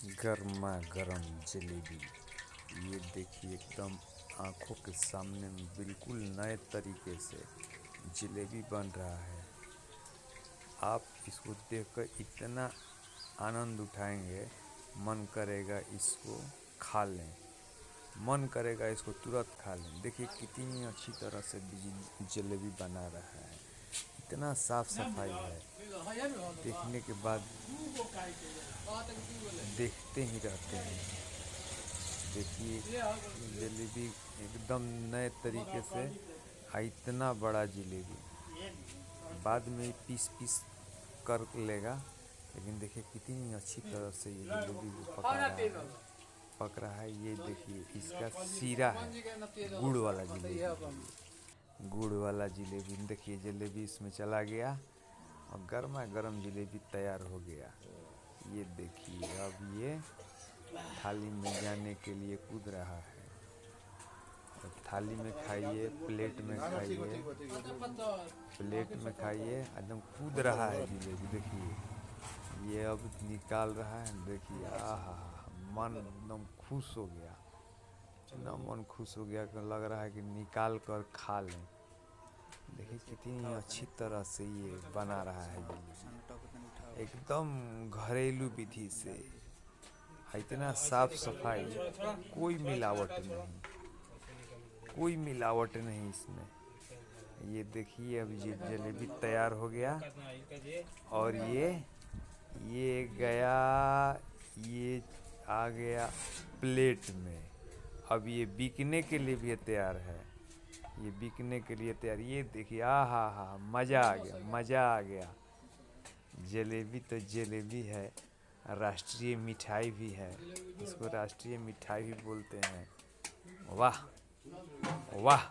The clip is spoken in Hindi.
गर्मा गर्म जलेबी। ये देखिए एकदम आंखों के सामने में बिल्कुल नए तरीके से जलेबी बन रहा है। आप इसको देखकर इतना आनंद उठाएंगे, मन करेगा इसको खा लें, मन करेगा इसको तुरंत खा लें। देखिए कितनी अच्छी तरह से जलेबी बना रहा है, इतना साफ सफाई है, देखने के बाद देखते ही रहते हैं। देखिए जलेबी एकदम नए तरीके से, इतना बड़ा जलेबी बाद में पीस पीस कर लेगा, लेकिन देखिए कितनी अच्छी तरह से ये जलेबी पक रहा है। ये देखिए इसका सीरा है, गुड़ वाला जलेबी, गुड़ वाला जलेबी। देखिए जलेबी इसमें चला गया और गर्मा गर्म जलेबी तैयार हो गया। ये देखिए अब ये थाली में जाने के लिए कूद रहा है। थाली में खाइए, प्लेट में खाइए, प्लेट में खाइए, एकदम कूद रहा है जलेबी। देखिए ये अब निकाल रहा है, देखिए आहा, मन एकदम खुश हो गया, इतना मन खुश हो गया कि लग रहा है कि निकाल कर खा लें। देखिए कितनी अच्छी तरह से ये बना रहा है जलेबी, एकदम घरेलू विधि से, इतना साफ सफाई, कोई मिलावट नहीं, कोई मिलावट नहीं इसमें। ये देखिए अब ये जलेबी तैयार हो गया और ये गया, ये आ गया प्लेट में। अब ये बिकने के लिए भी तैयार है, ये बिकने के लिए तैयार। ये देखिए आहा हा, मज़ा आ गया, मज़ा आ गया। जलेबी तो जलेबी है, राष्ट्रीय मिठाई भी है, इसको राष्ट्रीय मिठाई भी बोलते हैं। वाह वाह।